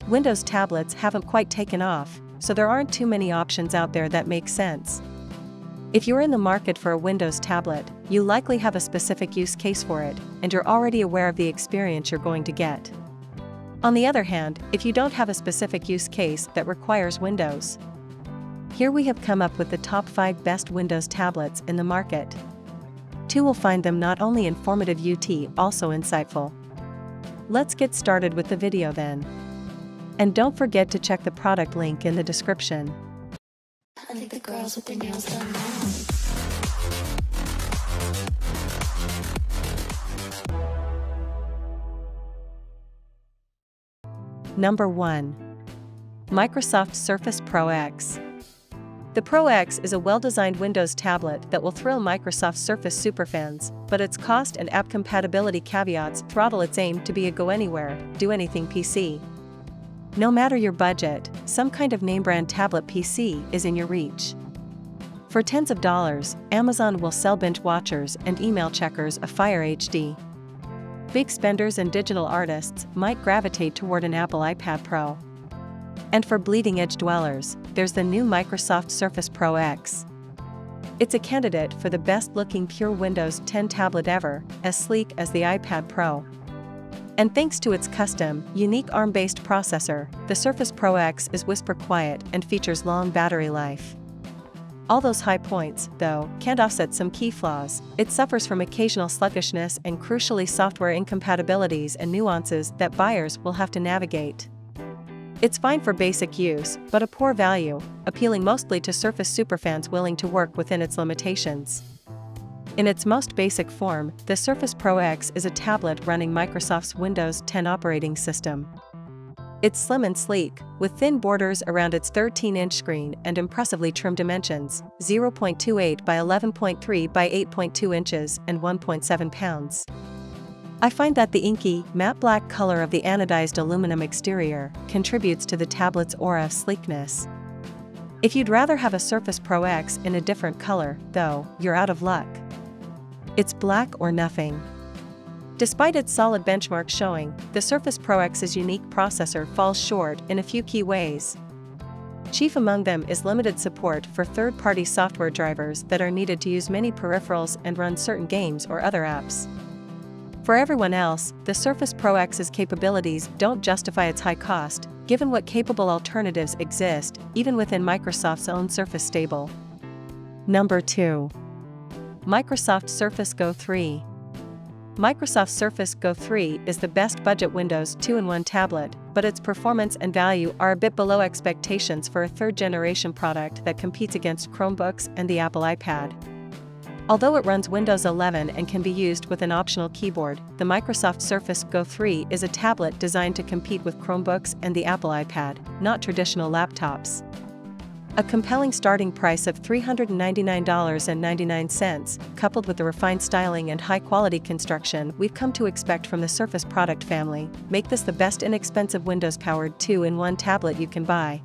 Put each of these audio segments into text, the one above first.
Windows tablets haven't quite taken off, so there aren't too many options out there that make sense. If you're in the market for a Windows tablet, you likely have a specific use case for it, and you're already aware of the experience you're going to get. On the other hand, if you don't have a specific use case that requires Windows, here we have come up with the top 5 best Windows tablets in the market. 2 will find them not only informative but also insightful. Let's get started with the video then. And don't forget to check the product link in the description. I think the girls with their nails done now. Number 1. Microsoft Surface Pro X. The Pro X is a well-designed Windows tablet that will thrill Microsoft Surface superfans, but its cost and app compatibility caveats throttle its aim to be a go-anywhere, do-anything PC. No matter your budget, some kind of name-brand tablet PC is in your reach. For tens of dollars, Amazon will sell binge watchers and email checkers a Fire HD. Big spenders and digital artists might gravitate toward an Apple iPad Pro. And for bleeding-edge dwellers, there's the new Microsoft Surface Pro X. It's a candidate for the best-looking pure Windows 10 tablet ever, as sleek as the iPad Pro. And thanks to its custom, unique ARM-based processor, the Surface Pro X is whisper quiet and features long battery life. All those high points, though, can't offset some key flaws. It suffers from occasional sluggishness and crucially software incompatibilities and nuances that buyers will have to navigate. It's fine for basic use, but a poor value, appealing mostly to Surface superfans willing to work within its limitations. In its most basic form, the Surface Pro X is a tablet running Microsoft's Windows 10 operating system. It's slim and sleek, with thin borders around its 13-inch screen and impressively trimmed dimensions, 0.28 by 11.3 by 8.2 inches and 1.7 pounds. I find that the inky, matte black color of the anodized aluminum exterior contributes to the tablet's aura of sleekness. If you'd rather have a Surface Pro X in a different color, though, you're out of luck. It's black or nothing. Despite its solid benchmark showing, the Surface Pro X's unique processor falls short in a few key ways. Chief among them is limited support for third-party software drivers that are needed to use many peripherals and run certain games or other apps. For everyone else, the Surface Pro X's capabilities don't justify its high cost, given what capable alternatives exist, even within Microsoft's own Surface stable. Number 2. Microsoft Surface Go 3. Microsoft Surface Go 3 is the best budget Windows 2-in-1 tablet, but its performance and value are a bit below expectations for a third-generation product that competes against Chromebooks and the Apple iPad. Although it runs Windows 11 and can be used with an optional keyboard, the Microsoft Surface Go 3 is a tablet designed to compete with Chromebooks and the Apple iPad, not traditional laptops. A compelling starting price of $399.99, coupled with the refined styling and high-quality construction we've come to expect from the Surface product family, make this the best inexpensive Windows-powered 2-in-1 tablet you can buy.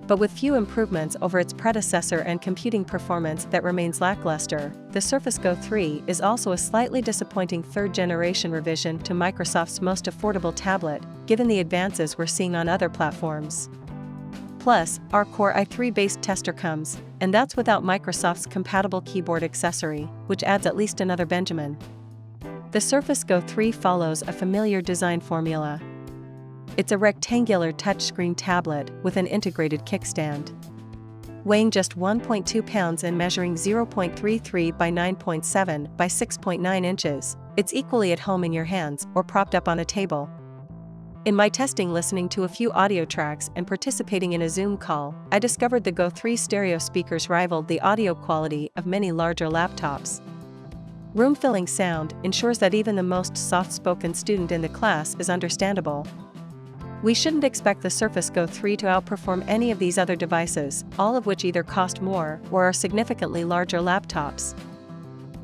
But with few improvements over its predecessor and computing performance that remains lackluster, the Surface Go 3 is also a slightly disappointing third-generation revision to Microsoft's most affordable tablet, given the advances we're seeing on other platforms. Plus, our Core i3-based tester comes, and that's without Microsoft's compatible keyboard accessory, which adds at least another Benjamin. The Surface Go 3 follows a familiar design formula. It's a rectangular touchscreen tablet with an integrated kickstand. Weighing just 1.2 pounds and measuring 0.33 by 9.7 by 6.9 inches, it's equally at home in your hands or propped up on a table. In my testing listening to a few audio tracks and participating in a Zoom call, I discovered the Go 3 stereo speakers rivaled the audio quality of many larger laptops. Room-filling sound ensures that even the most soft-spoken student in the class is understandable. We shouldn't expect the Surface Go 3 to outperform any of these other devices, all of which either cost more or are significantly larger laptops.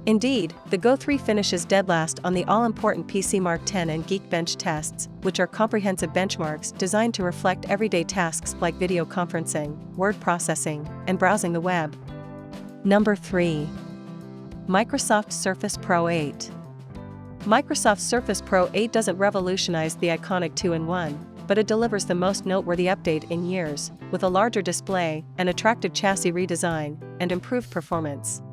Indeed, the Go 3 finishes dead last on the all-important PC Mark 10 and Geekbench tests, which are comprehensive benchmarks designed to reflect everyday tasks like video conferencing, word processing, and browsing the web. Number 3. Microsoft Surface Pro 8. Microsoft Surface Pro 8 doesn't revolutionize the iconic 2-in-1, but it delivers the most noteworthy update in years, with a larger display, an attractive chassis redesign, and improved performance.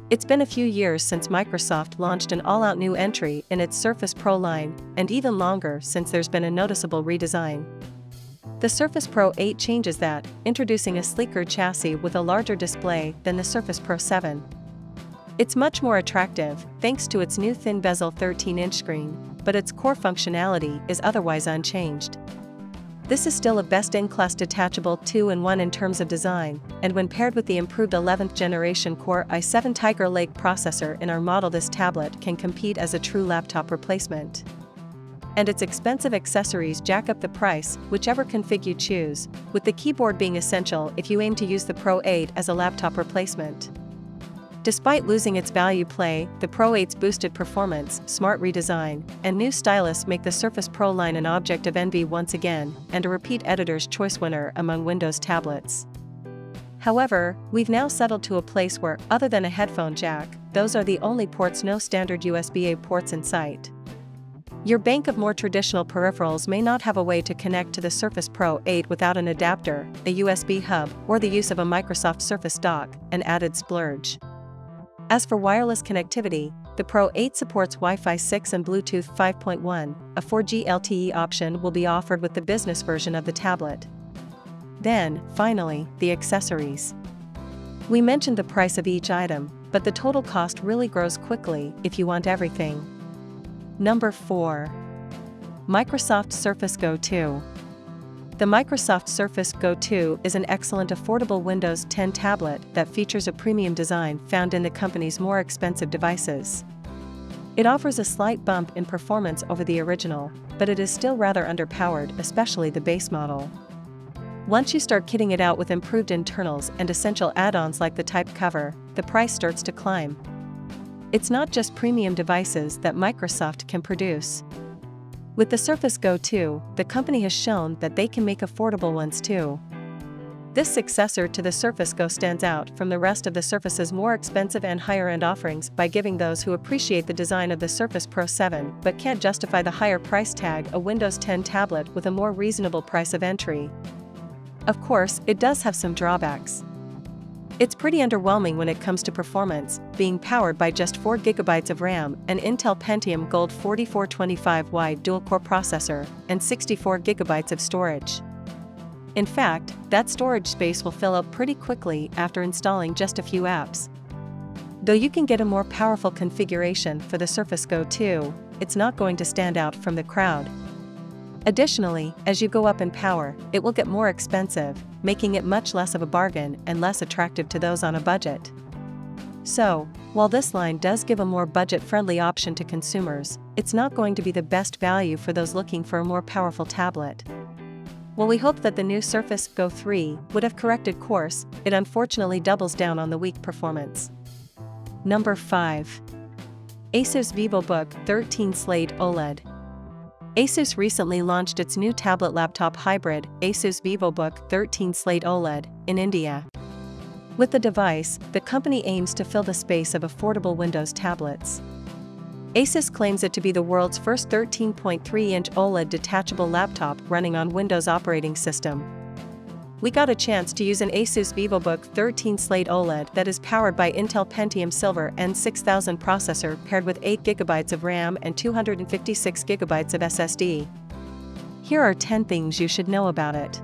It's been a few years since Microsoft launched an all-out new entry in its Surface Pro line, and even longer since there's been a noticeable redesign. The Surface Pro 8 changes that, introducing a sleeker chassis with a larger display than the Surface Pro 7. It's much more attractive, thanks to its new thin bezel 13-inch screen, but its core functionality is otherwise unchanged. This is still a best-in-class detachable 2-in-1 in terms of design, and when paired with the improved 11th generation Core i7 Tiger Lake processor in our model, this tablet can compete as a true laptop replacement. And its expensive accessories jack up the price, whichever config you choose, with the keyboard being essential if you aim to use the Pro 8 as a laptop replacement. Despite losing its value play, the Pro 8's boosted performance, smart redesign, and new stylus make the Surface Pro line an object of envy once again, and a repeat Editor's Choice winner among Windows tablets. However, we've now settled to a place where, other than a headphone jack, those are the only ports, no standard USB-A ports in sight. Your bank of more traditional peripherals may not have a way to connect to the Surface Pro 8 without an adapter, a USB hub, or the use of a Microsoft Surface dock, an added splurge. As for wireless connectivity, the Pro 8 supports Wi-Fi 6 and Bluetooth 5.1, a 4G LTE option will be offered with the business version of the tablet. Then, finally, the accessories. We mentioned the price of each item, but the total cost really grows quickly if you want everything. Number 4. Microsoft Surface Go 2. The Microsoft Surface Go 2 is an excellent affordable Windows 10 tablet that features a premium design found in the company's more expensive devices. It offers a slight bump in performance over the original, but it is still rather underpowered, especially the base model. Once you start kitting it out with improved internals and essential add-ons like the type cover, the price starts to climb. It's not just premium devices that Microsoft can produce. With the Surface Go 2, the company has shown that they can make affordable ones too. This successor to the Surface Go stands out from the rest of the Surface's more expensive and higher-end offerings by giving those who appreciate the design of the Surface Pro 7 but can't justify the higher price tag a Windows 10 tablet with a more reasonable price of entry. Of course, it does have some drawbacks. It's pretty underwhelming when it comes to performance, being powered by just 4 GB of RAM, an Intel Pentium Gold 4425Y dual-core processor, and 64 GB of storage. In fact, that storage space will fill up pretty quickly after installing just a few apps. Though you can get a more powerful configuration for the Surface Go 2, it's not going to stand out from the crowd. Additionally, as you go up in power, it will get more expensive, making it much less of a bargain and less attractive to those on a budget. So, while this line does give a more budget-friendly option to consumers, it's not going to be the best value for those looking for a more powerful tablet. While we hoped that the new Surface Go 3 would have corrected course, it unfortunately doubles down on the weak performance. Number 5. ASUS VivoBook 13 Slate OLED. ASUS recently launched its new tablet-laptop hybrid, ASUS VivoBook 13 Slate OLED, in India. With the device, the company aims to fill the space of affordable Windows tablets. ASUS claims it to be the world's first 13.3-inch OLED detachable laptop running on Windows operating system. We got a chance to use an ASUS VivoBook 13 Slate OLED that is powered by Intel Pentium Silver N6000 processor paired with 8 GB of RAM and 256 GB of SSD. Here are 10 things you should know about it.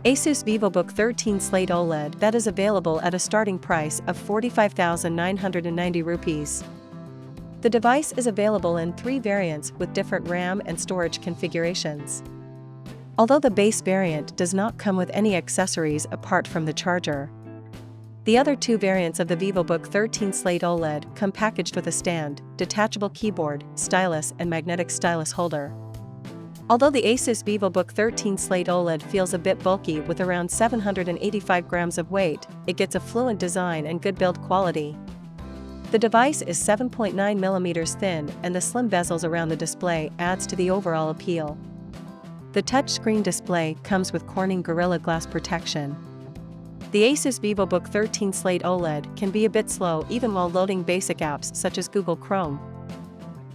ASUS VivoBook 13 Slate OLED that is available at a starting price of 45,990 rupees. The device is available in 3 variants with different RAM and storage configurations. Although the base variant does not come with any accessories apart from the charger. The other 2 variants of the VivoBook 13 Slate OLED come packaged with a stand, detachable keyboard, stylus and magnetic stylus holder. Although the ASUS VivoBook 13 Slate OLED feels a bit bulky with around 785 grams of weight, it gets a fluent design and good build quality. The device is 7.9 mm thin and the slim bezels around the display adds to the overall appeal. The touchscreen display comes with Corning Gorilla Glass protection. The ASUS VivoBook 13 Slate OLED can be a bit slow even while loading basic apps such as Google Chrome.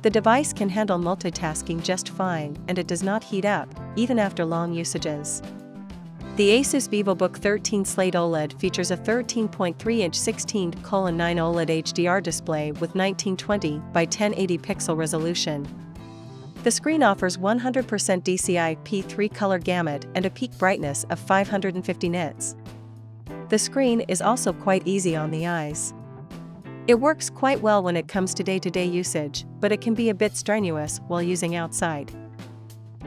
The device can handle multitasking just fine and it does not heat up, even after long usages. The ASUS VivoBook 13 Slate OLED features a 13.3-inch 16:9 OLED HDR display with 1920 by 1080 pixel resolution. The screen offers 100% DCI P3 color gamut and a peak brightness of 550 nits. The screen is also quite easy on the eyes. It works quite well when it comes to day-to-day usage, but it can be a bit strenuous while using outside.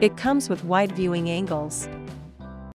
It comes with wide viewing angles.